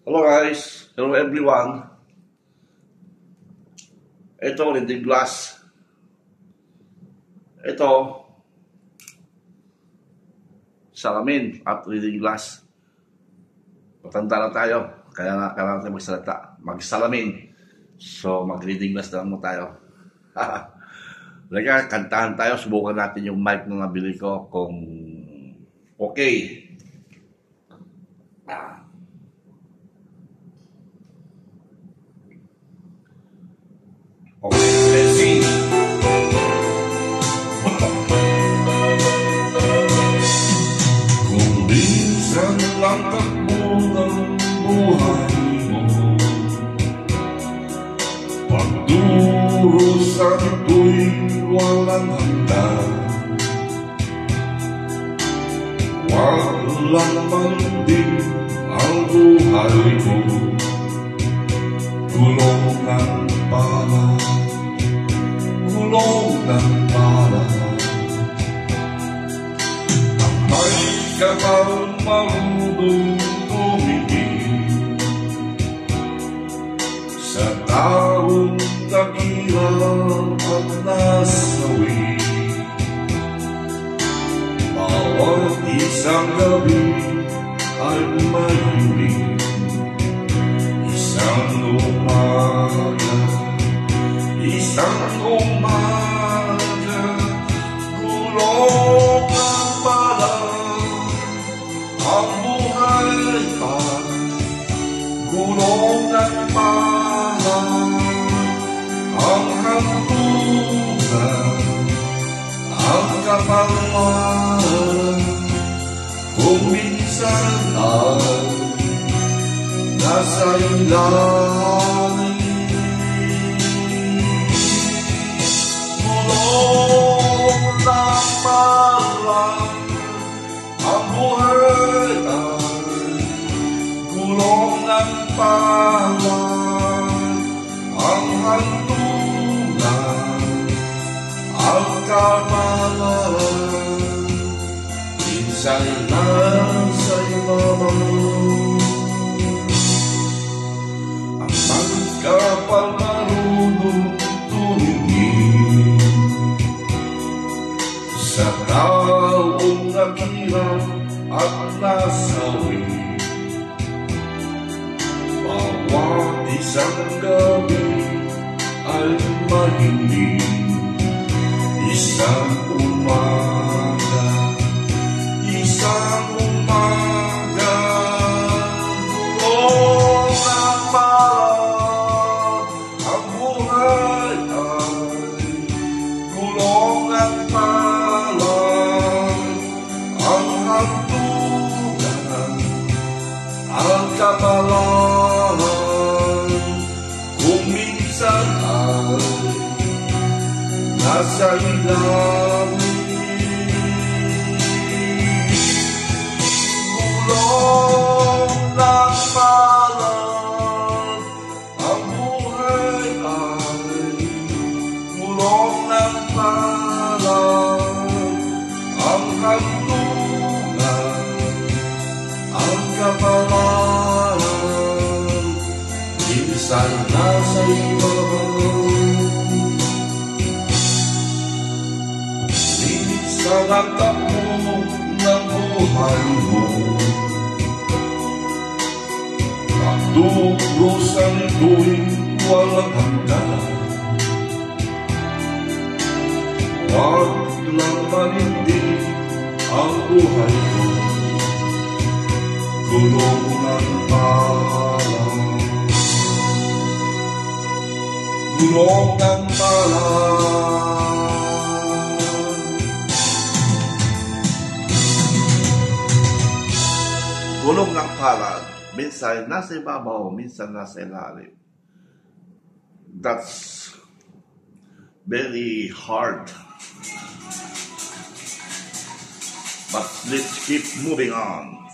Hello guys, hello everyone. Ito, reading glass. Ito, salamin at reading glass. Matanda na tayo, kaya kailangan tayo magsalita, magsalamin. So, mag-reading glass na lang mo tayo. Lagyan, kantahan tayo, subukan natin yung mic na nabili ko kung okay. Okay, let's see. Kung minsan lang takbo ng buhay mo, pagdurusan ko'y walang hanggan. Walang manding ang buhay mo, gulong ng bala, gulong ng bala. May kapal marunong tumingin sa taong naghirap at nasawi. Bawat isang gabi ay mahilig, isang umaga, gulong ang bala. Ang buhay ay gulong ng bala. Ang hantungan, ang kapalan, kung minsan ay nasa ilalim. Gulong ng bala. Ang buhay ay gulong ng bala. Ang hantungan, ang kapalan, minsan nasa ibabaw. Ang magkapal marunong tumingin sa taong naghirap at nasawi. Bawat isang gabi ay mahilig, isang umaga, gulong ng bala. Ang buhay ay gulong ng bala. Ang hantungan, ang kapalan, kung minsan ay nasa ilalim. Gulong ng bala. Ang buhay ay gulong ng bala. Ang hantungan, ang kapalan, minsan nasa ibabaw. Minsan ang takbo ng buhay mo, pagdurusan ko'y walang hanggan. Wag lang manindig ang buhay ko, gulong ng bala. Gulong ng bala. Gulong ng palad, minsan nasa ibabaw, minsan nasa ilalim. That's very hard. But let's keep moving on.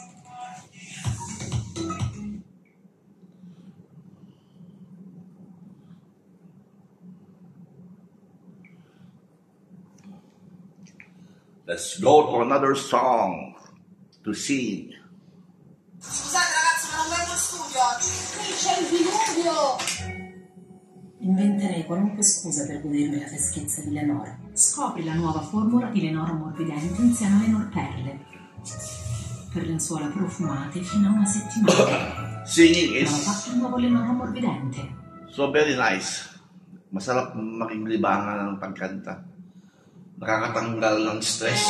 Let's go to another song to sing. Scusate ragazzi, ma non vengo in studio, Qui c'è il diluvio! Inventerei qualunque scusa per godermi la freschezza di Lenore. Scopri la nuova formula di Lenore Morbidente insieme a Lenore Perle. Per lenzuola profumate fino a una settimana. Singing Abbiamo is fatto un nuovo Lenore Morbidente. so very nice. Masarap maging libangan ng pagkanta. Nakakatanggal ng stress.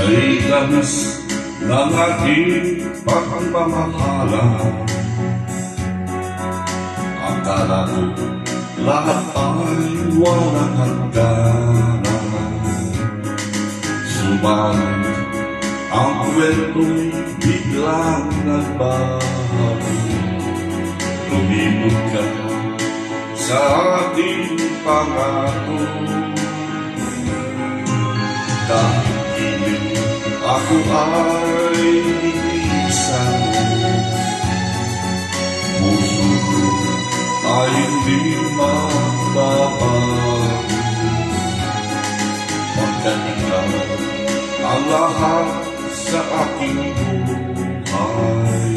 Kay tanas ng aking pagmamahalan, akala ko lahat ay walang hangganan. Subalit ang kwento'y biglang nagbago. Lumibot ka sa ating pangako. Kahit hindi ako ay inisan mo, puso ko ay hindi magbabago. Pagkat ikaw ang lahat sa aking buhay,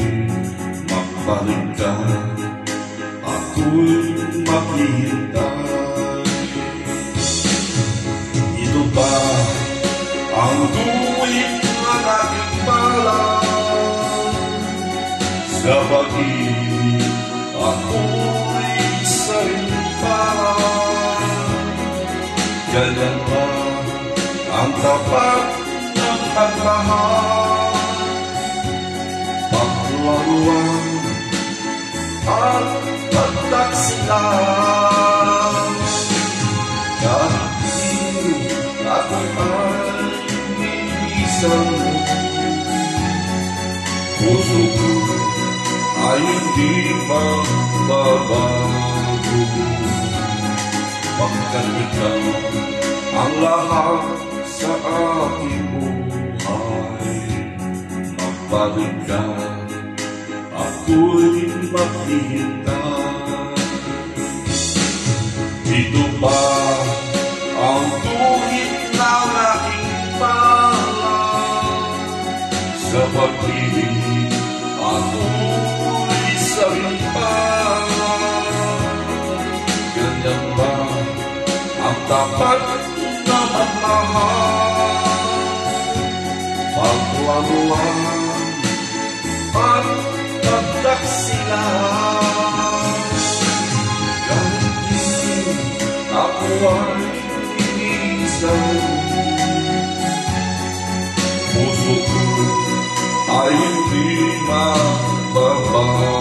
magbalik ka, ako'y maghihintay. Ito ba ang tuwing ng aking balang? Sa pag-ibig ako'y sarimpahan. Ganyan ba ang tapat ng pagmahal? Paglaruan at pagtaksilan. Kahit di ako ay inisan mo, puso ko ay hindi magbabago. Pagkat ikaw ang lahat sa aking buhay, magbalik ka, ako'y maghihintay. Ito ba ang tuhit ng aking balang? Sa pag-ibig ako'y sarimpahan. Ganyan ba ang tapat na magmahal? Paglaruan at pagtaksilan. Kahit di ako ay inisan, puso ko ay hindi magbabago.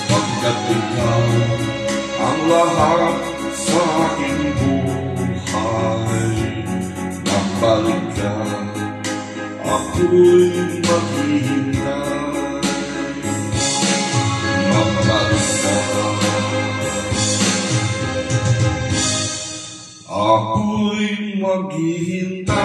Pagkat ikaw ang lahat sa aking buhay, magbalik ka, ako'y maghihintay. Magbalik ka, ako'y maghihintay.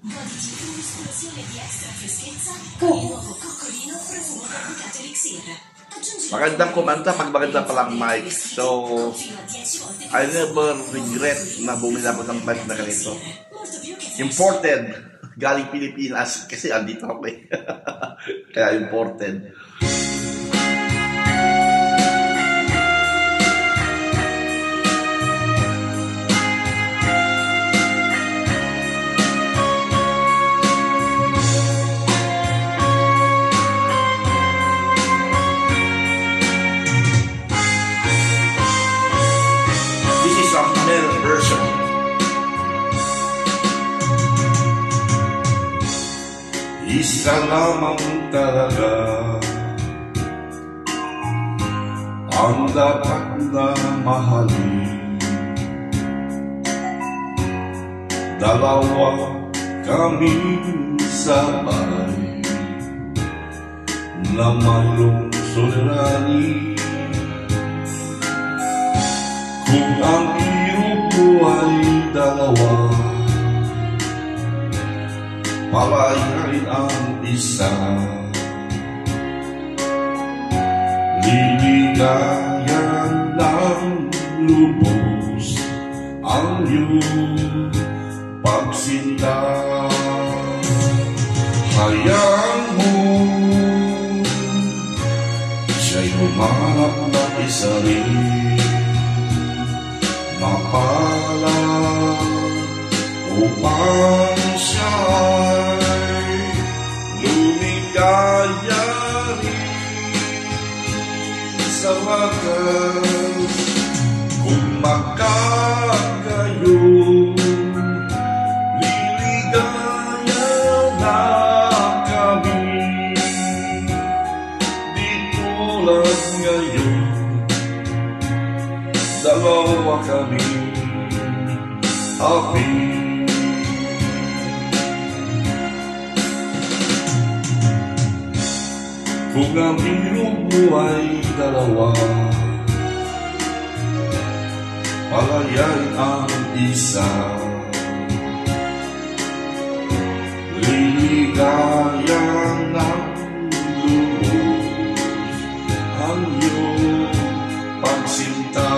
Goditi un'esplosione di extra freschezza con il nuovo coccolino profumo barbicato elixir. Aggiungi Magandang kumanta pag maganda palang mic. So, I never regret na bumili ako ng mic na ganito. Imported. Galing Pilipinas. Kasi andito ako eh. Kaya imported. Version. Isa lamang talaga ang dapat na mahalin. Dalawa kaming sabay na mayroong suliranin. palayain ang isa. Liligayan ng lubos ang iyong pagsinta. Hayaan mo siya'y humanap na isa rin, mapalang upang siya'y lumigaya rin sa wakas. Kung magkakayo, liligaya na kami. Di tulad ngayon, dalawa kami happy. Kung ang biro mo ay dalawa, palayain ang isa. Liligayan ng lubos ang iyong pagsinta.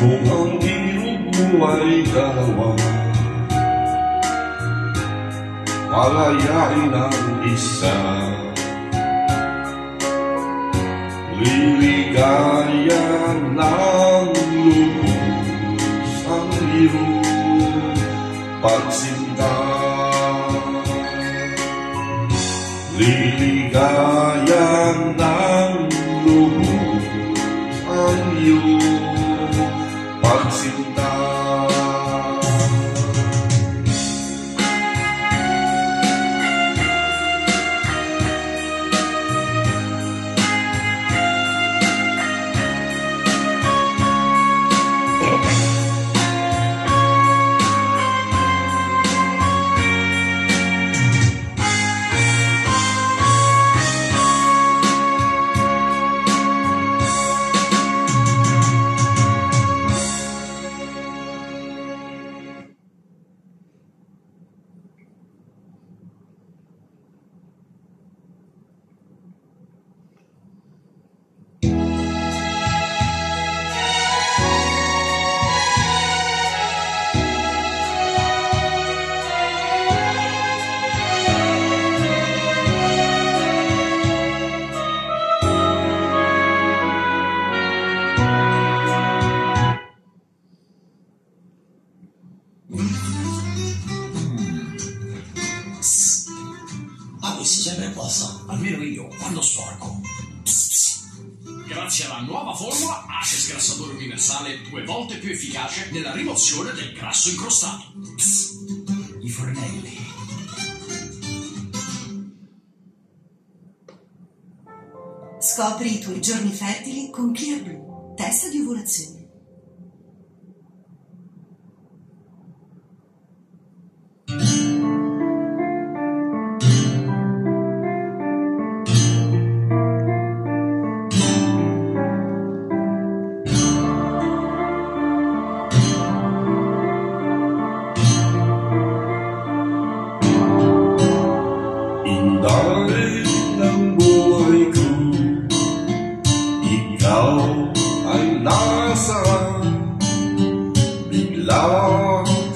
Kung ang ilog mo ay dalawa, palayain ang isa. Liligayan ng lubos ang iyong pagsinta. Liligayan ng lubos ang iyong pagsinta. Questo sempre posto, almeno io quando sporco. Grazie alla nuova formula, Ace sgrassatore universale 2 volte più efficace nella rimozione del grasso incrostato. I fornelli. Scopri i tuoi giorni fertili con Clear Blue, test di ovulazione. Dahil ng buhay ko, ikaw ay nasaan. Bigla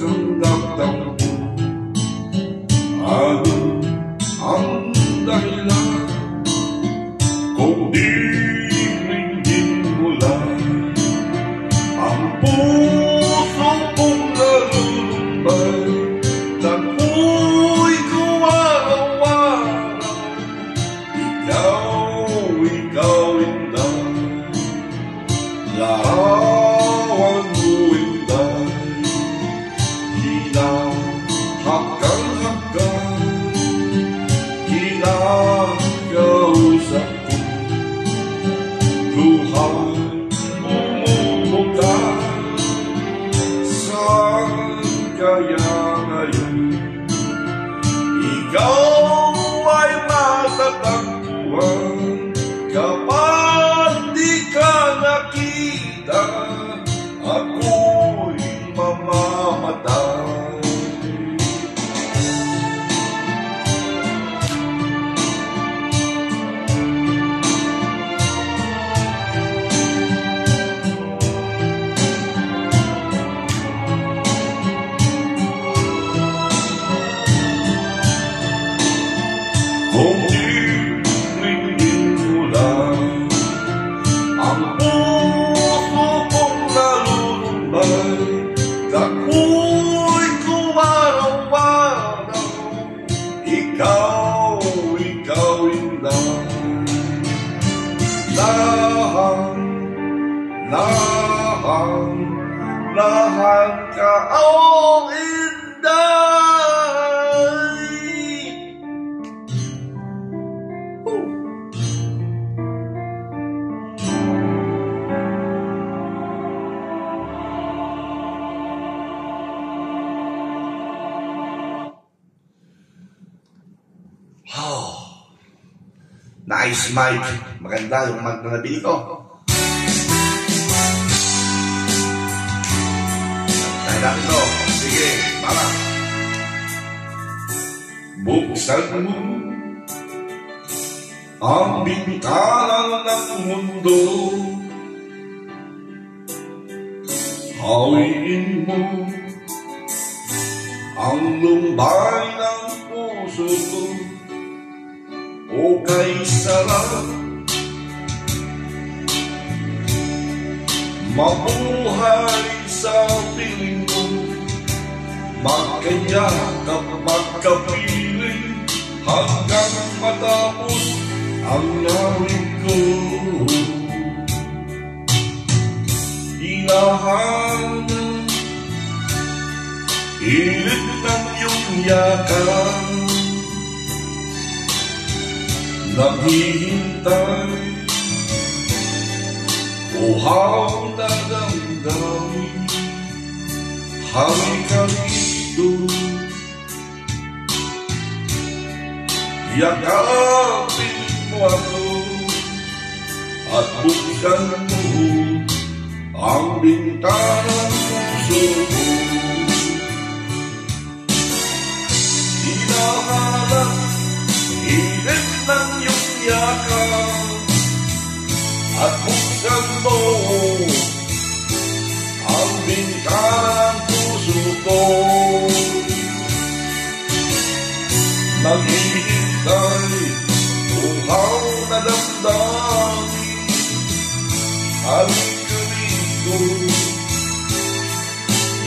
kang nagtampo, ano ang dahilan? Kung di ringgin mo lang ang puso kong nalulumbay, tapoy ko araw-araw. Ikaw inday, larawan mo inday, hinahakal-hakal, Lahat ka ang inday. Nice, Mike. Maganda yung mic na nabili ko. Tayo natin ito. Sige, para. Buksan mo ang bintana ng mundo. Hawiin mo ang lumbay ng puso ko. O kay sarap mabuhay sa piling mo, magkayakap, magkapiling hanggang matapos ang lawig ko. Hinahanap init ng iyong yakap, naghihintay, uhaw na damdamin. Halika dito, yakapin mo ako, at buksan mo ang bintana ng puso ko. Hinahanap init ng iyong yakap, at buksan mo ang bintana ng puso ko. Naghihintay, uhaw na damdamin. Halika dito,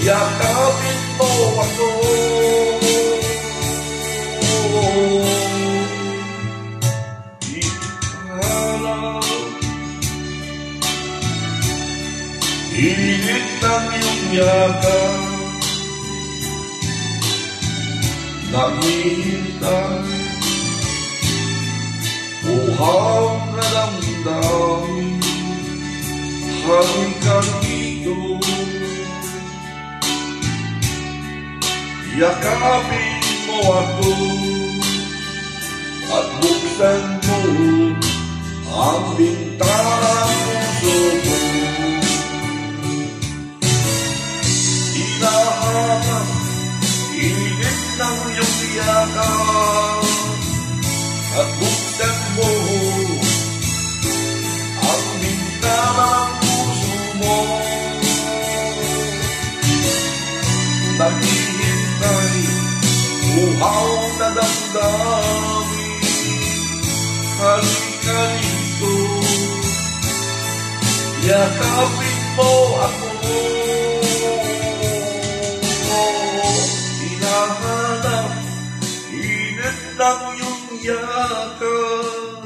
yakapin mo ako. Init ng iyong yakap, naghihintay, uhaw na damdamin. Halika dito, yakapin mo ako, at buksan mo ang bintana ng puso ko. Hinahanap init ng iyong yakap, at buksan mo ang bintana ng puso mo. Naghihintay, uhaw na damdamin. Halika dito, yakapin mo ako. Hinahanap init ng iyong yakap.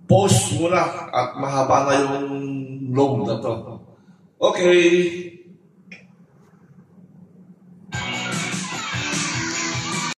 Pause muna at mahaba na yung log na to. Okay.